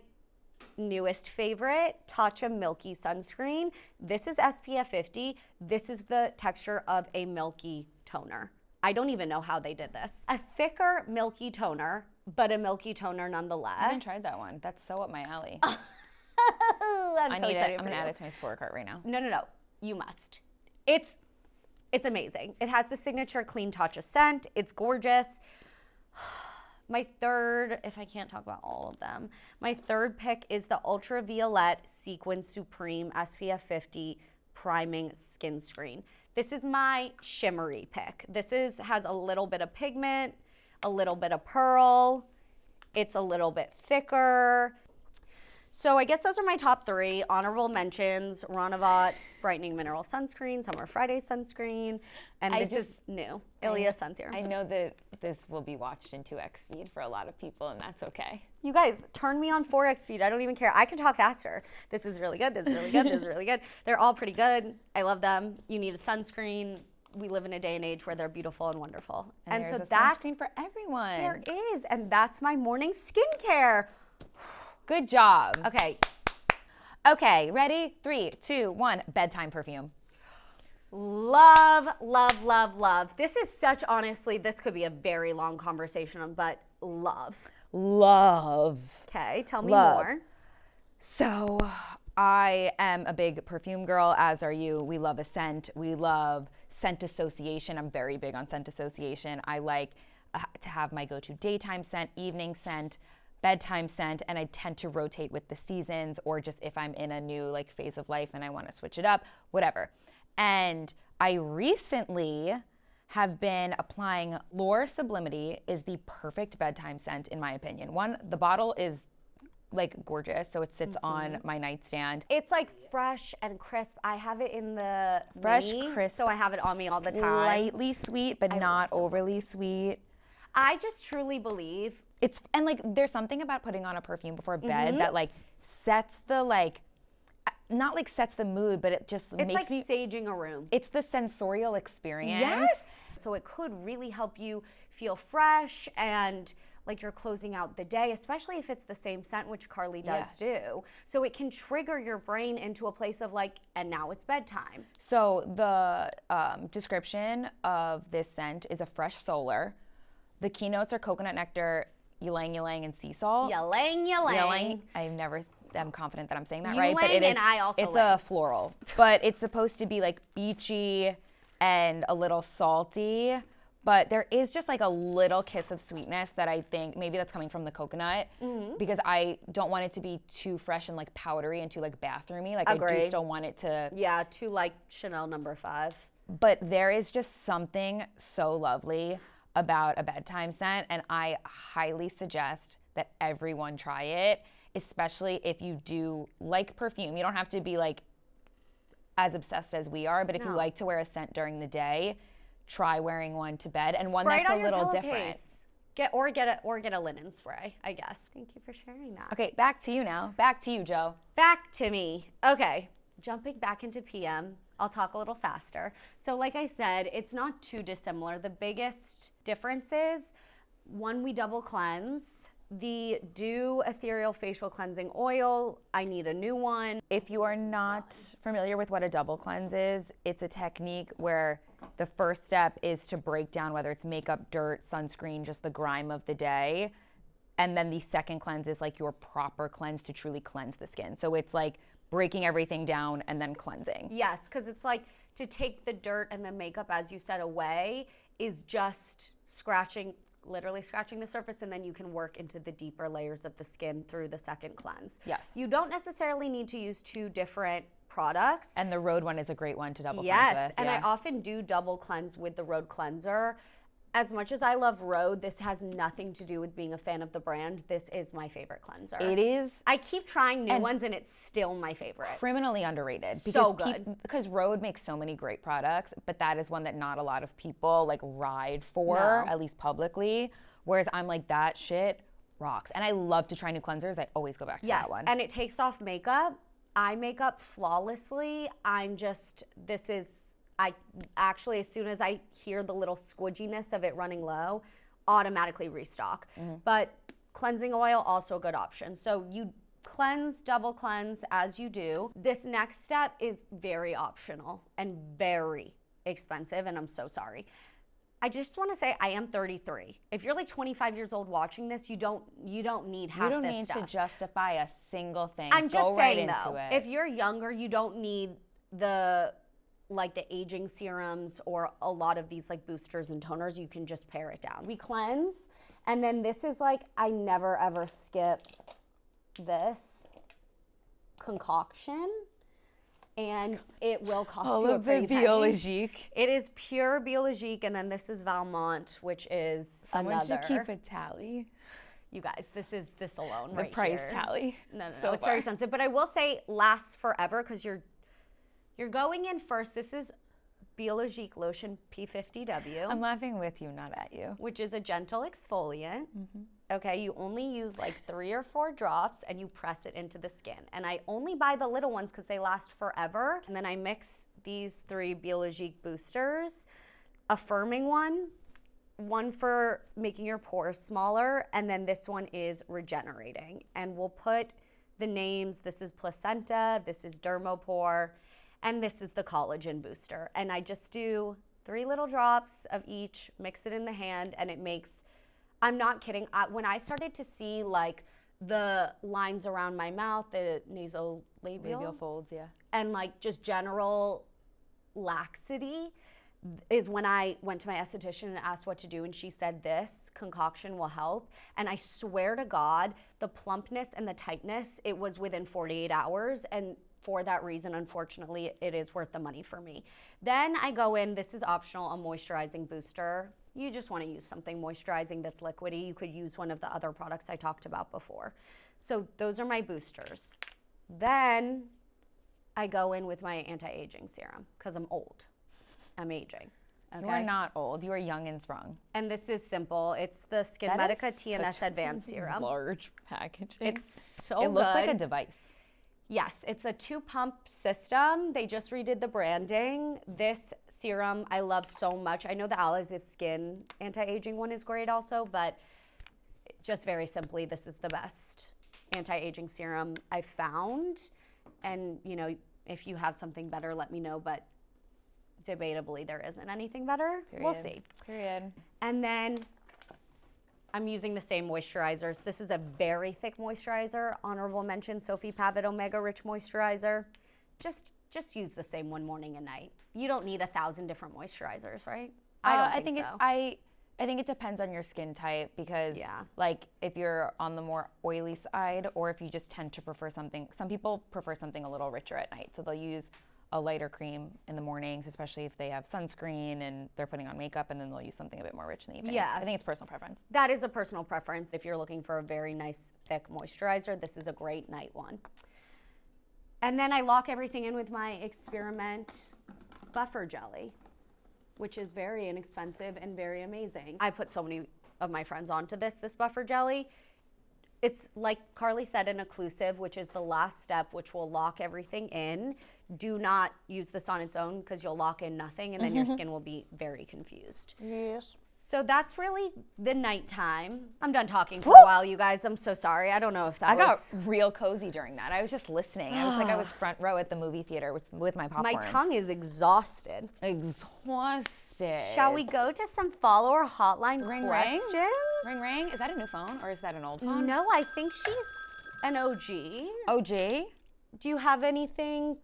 newest favorite, Tatcha Milky Sunscreen. This is SPF 50. This is the texture of a milky toner. I don't even know how they did this. A thicker milky toner, but a milky toner nonetheless. I haven't tried that one. That's so up my alley. I'm so excited I'm gonna add it to my Sephora cart right now. No. You must. It's amazing. It has the signature clean Tatcha scent. It's gorgeous. My third, if I can't talk about all of them, my third pick is the Ultraviolet Sequin Supreme SPF 50 Priming Skin Screen. This is my shimmery pick. This has a little bit of pigment, a little bit of pearl. It's a little bit thicker. So I guess those are my top three. Honorable mentions, Ranavat Brightening Mineral Sunscreen, Summer Friday Sunscreen, and this is new, Ilia Sun Serum. I know that this will be watched in 2x speed for a lot of people, and that's okay. You guys, turn me on 4x speed. I don't even care. I can talk faster. This is really good. This is really good. This is really good. They're all pretty good. I love them. You need a sunscreen. We live in a day and age where they're beautiful and wonderful. And so there's a that's sunscreen for everyone. There is, and that's my morning skincare. Good job. Okay, ready? 3, 2, 1. Bedtime perfume. Love, love, love, love. This is such, honestly, this could be a very long conversation, but love. Okay, tell me more. So I am a big perfume girl, as are you. We love a scent. We love scent association. I'm very big on scent association. I like to have my go-to daytime scent, evening scent, bedtime scent, and I tend to rotate with the seasons, or just if I'm in a new phase of life and I want to switch it up, whatever. And I recently have been applying L'Or Sublimity is the perfect bedtime scent in my opinion. One, the bottle is gorgeous, so it sits on my nightstand. It's fresh and crisp. I have it in the fresh, mini, crisp, so I have it on me all the time. Slightly sweet, but not overly sweet. I just truly believe there's something about putting on a perfume before bed that sets the not sets the mood, but it just makes me saging a room. It's the sensorial experience. Yes. So it could really help you feel fresh and you're closing out the day, especially if it's the same scent, which Carly does do. So it can trigger your brain into a place of and now it's bedtime. So the description of this scent is a fresh solar. The keynotes are coconut nectar, ylang ylang, and sea salt. Ylang. I'm confident that I'm saying that right, but it is. And I also it's a floral, but it's supposed to be beachy and a little salty. But there is just a little kiss of sweetness that I think maybe that's coming from the coconut, because I don't want it to be too fresh and powdery and too bathroomy. I do still want it to. Yeah, too Chanel No. 5. But there is just something so lovely about a bedtime scent, and I highly suggest that everyone try it, especially if you do like perfume. You don't have to be as obsessed as we are, but if you like to wear a scent during the day, try wearing one to bed, and one that's a little different. Get a linen spray, I guess. Thank you for sharing that. Okay, back to you now. Back to you, Joe. Back to me. Okay, jumping back into PM. I'll talk a little faster. So like I said, it's not too dissimilar. The biggest difference is, one, we double cleanse. The Dew Ethereal Facial Cleansing Oil, I need a new one. If you are not familiar with what a double cleanse is, it's a technique where the first step is to break down whether it's makeup, dirt, sunscreen, just the grime of the day. And then the second cleanse is your proper cleanse to truly cleanse the skin. So it's breaking everything down and then cleansing. Yes, because it's to take the dirt and the makeup, as you said, away is just literally scratching the surface, and then you can work into the deeper layers of the skin through the second cleanse. Yes. You don't necessarily need to use two different products. And the Rhode one is a great one to double cleanse with. Yes, and I often do double cleanse with the Rhode cleanser. As much as I love Rhode, this has nothing to do with being a fan of the brand. This is my favorite cleanser. It is I keep trying new ones and it's still my favorite. criminally underrated. So good. Because Rhode makes so many great products, but that is one that not a lot of people like ride for, No. at least publicly. Whereas I'm like, that shit rocks. And I love to try new cleansers. I always go back to Yes, that one. and it takes off makeup, eye makeup flawlessly. I actually, as soon as I hear the little squidginess of it running low, automatically restock. But cleansing oil, also a good option. So you cleanse, double cleanse as you do. This next step is very optional and very expensive, and I'm so sorry. I just want to say I am 33. If you're like 25 years old watching this, you don't need half you don't this need stuff. to justify a single thing. I'm just Go right saying into though, it. if you're younger, you don't need the aging serums or a lot of these like boosters and toners. You can just pare it down. We cleanse, and then this is like, I never ever skip this concoction, and it will cost you a pretty penny. biologique. It is pure biologique, and then this is Valmont, which is Someone another. should keep a tally. You guys, this alone The right price here. tally. No, so it's far. very expensive. But I will say lasts forever because you're going in first. This is Biologique Lotion P50W, I'm laughing with you, not at you. which is a gentle exfoliant. Okay, you only use like 3 or 4 drops and you press it into the skin. And I only buy the little ones because they last forever. And then I mix these 3 Biologique boosters, a firming one for making your pores smaller, and then this one is regenerating. And we'll put the names. This is Placenta, this is Dermopore, and this is the collagen booster. And I just do 3 little drops of each, mix it in the hand, and it makes, I'm not kidding, when I started to see like the lines around my mouth, the nasolabial, Labial folds, yeah. and like just general laxity, is when I went to my esthetician and asked what to do, and she said this concoction will help. And I swear to God, the plumpness and the tightness, it was within 48 hours. And for that reason, unfortunately, it is worth the money for me. Then I go in, this is optional, a moisturizing booster. You just want to use something moisturizing that's liquidy. You could use one of the other products I talked about before. So those are my boosters. Then I go in with my anti-aging serum because I'm old. I'm aging. Okay? You are not old. You are young and sprung. And this is simple. It's the Skin That Medica is TNS such Advanced Serum. Large packaging. It's so It looks good. like a device. Yes, it's a 2-pump system. They just redid the branding. This serum I love so much. I know the Alice of Skin anti-aging one is great also, but just very simply, this is the best anti-aging serum I've found. And you know, if you have something better, let me know, but debatably there isn't anything better. We'll see. Period. And then I'm using the same moisturizers. This is a very thick moisturizer. Honorable mention, Sophie Pavitt Omega Rich Moisturizer. Just use the same one morning and night. You don't need 1,000 different moisturizers, right? I don't think so. I think it depends on your skin type because like if you're on the more oily side or if you just tend to prefer something, some people prefer something a little richer at night. So they'll use a lighter cream in the mornings, especially if they have sunscreen and they're putting on makeup, and then they'll use something a bit more rich in the evening. Yes. I think it's personal preference. That is a personal preference. If you're looking for a very nice, thick moisturizer, this is a great night one. And then I lock everything in with my Experiment Buffer Jelly, which is very inexpensive and very amazing. I put so many of my friends onto this Buffer Jelly. It's like Carly said, an occlusive, which is the last step, which will lock everything in. Do not use this on its own because you'll lock in nothing and then your skin will be very confused. Yes. So that's really the nighttime. I'm done talking for a while, you guys. I'm so sorry. I don't know if that I got was... real cozy during that. I was just listening. I was like I was front row at the movie theater with my popcorn. My tongue is exhausted. Exhausted. Shall we go to some follower hotline Ring, questions? Ring, ring. Is that a new phone or is that an old phone? No, I think she's an OG. OG? Do you have anything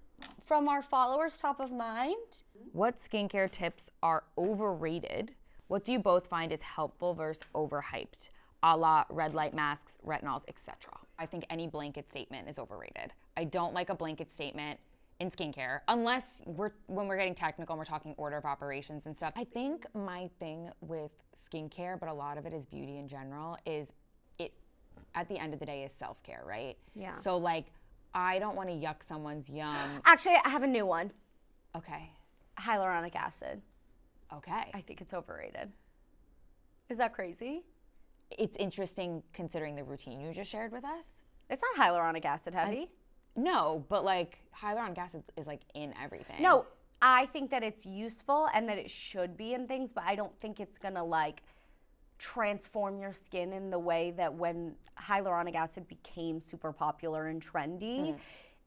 from our followers top of mind? What skincare tips are overrated? What do you both find is helpful versus overhyped? A la red light masks, retinols, etc. I think any blanket statement is overrated. I don't like a blanket statement. in skincare, unless when we're getting technical and we're talking order of operations and stuff. I think my thing with skincare, but a lot of it is beauty in general, is it at the end of the day is self-care, right? Yeah. So like, I don't want to yuck someone's yum. Actually, I have a new one. Okay. Hylaronic acid. Okay. I think it's overrated. Is that crazy? It's interesting considering the routine you just shared with us. It's not hyaluronic acid heavy. No, but like hyaluronic acid is like in everything. No, I think that it's useful and that it should be in things, but I don't think it's gonna like transform your skin in the way that when hyaluronic acid became super popular and trendy,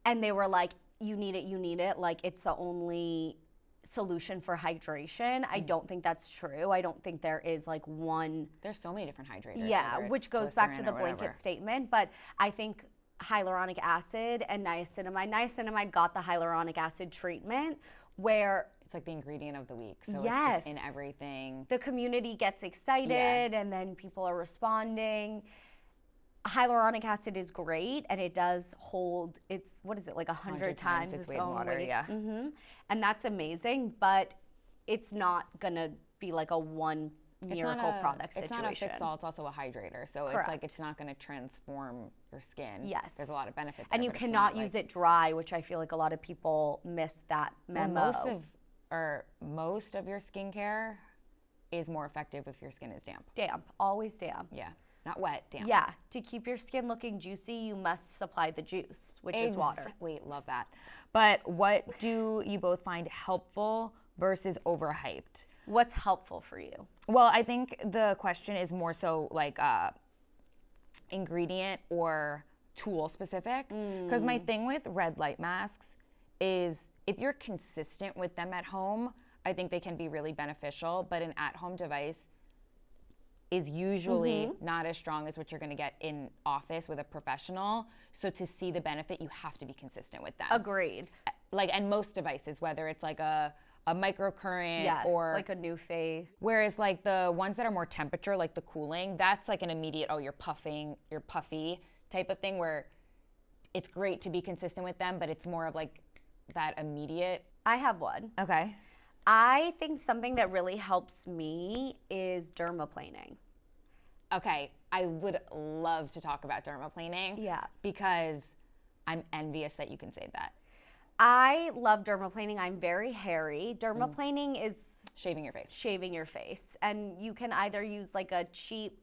and they were like, you need it, like it's the only solution for hydration. I don't think that's true. I don't think there is like one. There's so many different hydrators. Yeah, which goes back to the blanket statement, but I think hyaluronic acid and niacimamide got the hyaluronic acid treatment where it's like the ingredient of the week. So yes, it's just in everything. The community gets excited and then people are responding. Hyaluronic acid is great and it does hold, it's, what is it, like 100 times its weight own in water, weight. yeah. And that's amazing, but it's not gonna be like a one miracle product situation. It's not a fix-all, it's also a hydrator. So Correct. It's like it's not gonna transform your skin. Yes. There's a lot of benefits. And you cannot use it dry, which I feel like a lot of people miss that memo. Well, most of your skincare is more effective if your skin is damp. Damp, always damp. Yeah. Not wet, damp. Yeah, to keep your skin looking juicy, you must supply the juice, which is water. Wait, love that. But what do you both find helpful versus overhyped? What's helpful for you? Well, I think the question is more so like ingredient or tool specific. Because my thing with red light masks is if you're consistent with them at home, I think they can be really beneficial. But an at-home device is usually not as strong as what you're going to get in office with a professional. So to see the benefit, you have to be consistent with them. Agreed. Like, and most devices, whether it's like a microcurrent or like a new face. Whereas like the ones that are more temperature, like the cooling, that's like an immediate, oh, you're puffy type of thing where it's great to be consistent with them, but it's more of like that immediate. I have one. Okay. I think something that really helps me is dermaplaning. Okay, I would love to talk about dermaplaning. Yeah. Because I'm envious that you can say that. I love dermaplaning. I'm very hairy. Dermaplaning is shaving your face. Shaving your face. And you can either use like a cheap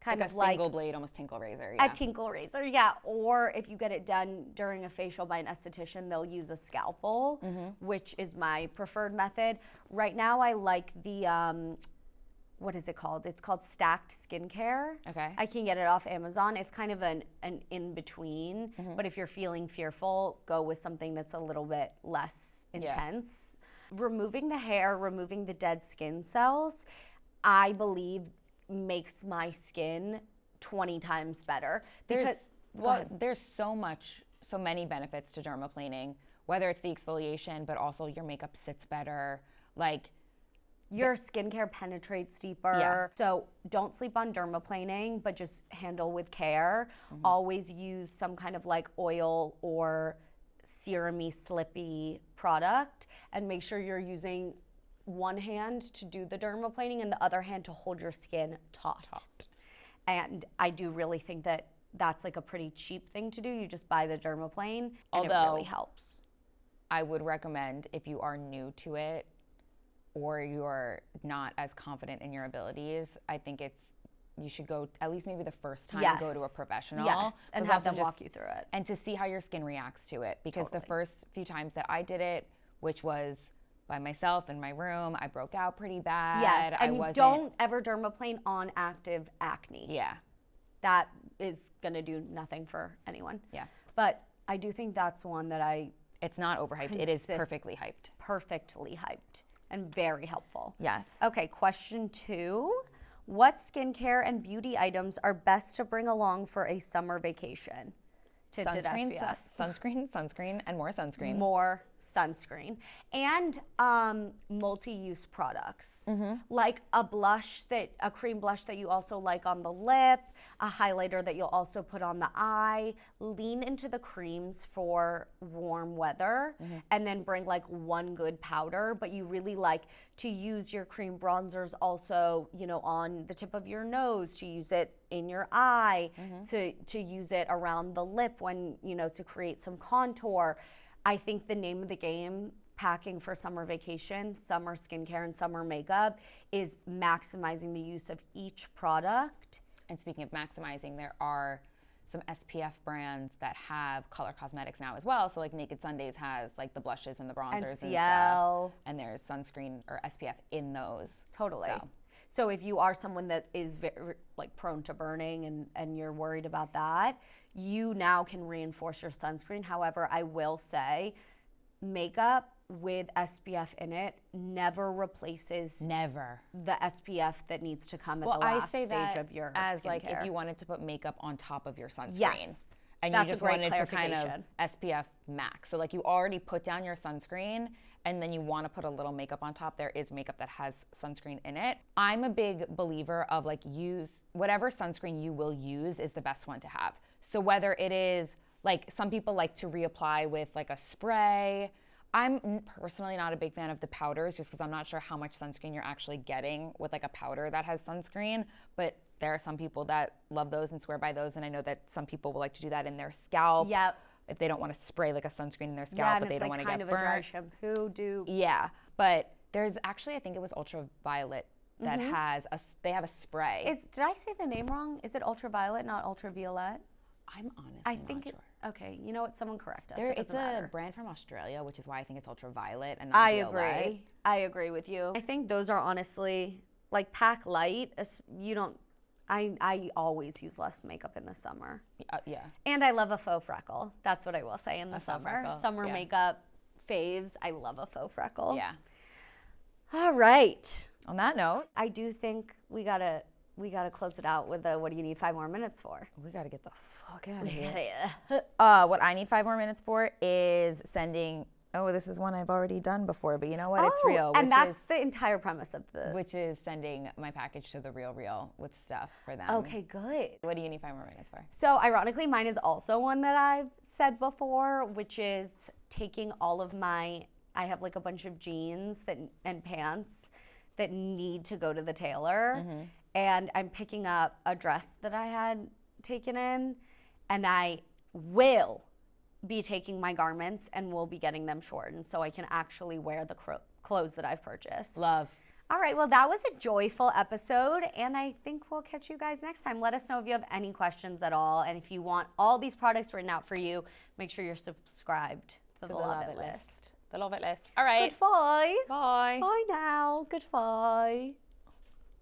kind like of a single blade, almost tinkle razor. Yeah. A tinkle razor, yeah. Or if you get it done during a facial by an esthetician, they'll use a scalpel, which is my preferred method. Right now, I like the, what is it called? It's called Stacked Skincare. Okay. I can get it off Amazon. It's kind of an in-between, but if you're feeling fearful, go with something that's a little bit less intense. Removing the hair, removing the dead skin cells, I believe makes my skin 20 times better. Because there's so many benefits to dermaplaning, whether it's the exfoliation, but also your makeup sits better. Like your skincare penetrates deeper. Yeah. So don't sleep on dermaplaning, but just handle with care. Always use some kind of like oil or serum-y, slippy product, and make sure you're using one hand to do the dermaplaning and the other hand to hold your skin taut. And I do really think that that's like a pretty cheap thing to do. You just buy the dermaplane and it really helps. I would recommend if you are new to it or you're not as confident in your abilities, I think you should go at least maybe the first time go to a professional. Yes, and have them walk you through it. And to see how your skin reacts to it. Because the first few times that I did it, which was by myself in my room, I broke out pretty bad. Yes, and don't ever dermaplane on active acne. Yeah. That is gonna do nothing for anyone. Yeah. But I do think that's one that it's not overhyped. It is perfectly hyped. Perfectly hyped and very helpful. Yes. Okay, question 2. What skincare and beauty items are best to bring along for a summer vacation? Sunscreen, and more sunscreen. More sunscreen, and multi-use products, like a cream blush that you also like on the lip, a highlighter that you'll also put on the eye. Lean into the creams for warm weather, and then bring like one good powder, but you really like to use your cream bronzers also, you know, on the tip of your nose, to use it in your eye, to use it around the lip when, you know, to create some contour. I think the name of the game, packing for summer vacation, summer skincare, and summer makeup, is maximizing the use of each product. And speaking of maximizing, there are some SPF brands that have color cosmetics now as well. So like Naked Sundays has like the blushes and the bronzers and stuff. And there's sunscreen or SPF in those. Totally. So if you are someone that is very, like, prone to burning and you're worried about that, you now can reinforce your sunscreen. However, I will say makeup with SPF in it never replaces the SPF that needs to come at the last stage of your as skincare. Like if you wanted to put makeup on top of your sunscreen. Yes. And you just wanted to kind of SPF max. So like you already put down your sunscreen and then you want to put a little makeup on top. There is makeup that has sunscreen in it. I'm a big believer of like use whatever sunscreen you will use is the best one to have. So whether it is like some people like to reapply with like a spray. I'm personally not a big fan of the powders just because I'm not sure how much sunscreen you're actually getting with like a powder that has sunscreen. But there are some people that love those and swear by those. And I know that some people will like to do that in their scalp. Yep. If they don't want to spray like a sunscreen in their scalp, but they don't want to get burnt. Yeah, and it's like kind of a dry shampoo. Yeah, but there's actually, I think it was ultraviolet that has they have a spray. Did I say the name wrong? Is it ultraviolet, not ultraviolet? I'm honestly not sure. Okay, you know what? Someone correct us. It's a brand from Australia, which is why I think it's ultraviolet and not violet. I agree with you. I think those are honestly, like, pack light. You don't. I always use less makeup in the summer. Yeah. And I love a faux freckle. That's what I will say in the summer. Summer makeup faves. I love a faux freckle. Yeah. All right. On that note, I do think we gotta close it out with what do you need 5 more minutes for? We gotta get the fuck out of here. What I need 5 more minutes for is sending. Oh, this is one I've already done before, but you know what? It's real. And that's the entire premise of Which is sending my package to the Real with stuff for them. Okay, good. What do you need 5 more minutes for? So ironically, mine is also one that I've said before, which is taking all of I have like a bunch of jeans and pants that need to go to the tailor. And I'm picking up a dress that I had taken in, and I will be taking my garments and will be getting them shortened so I can actually wear the clothes that I've purchased. Love. All right, well, that was a joyful episode, and I think we'll catch you guys next time. Let us know if you have any questions at all, and if you want all these products written out for you, make sure you're subscribed to the Love It list. The Love It list. All right. Goodbye. Bye. Bye now. Goodbye.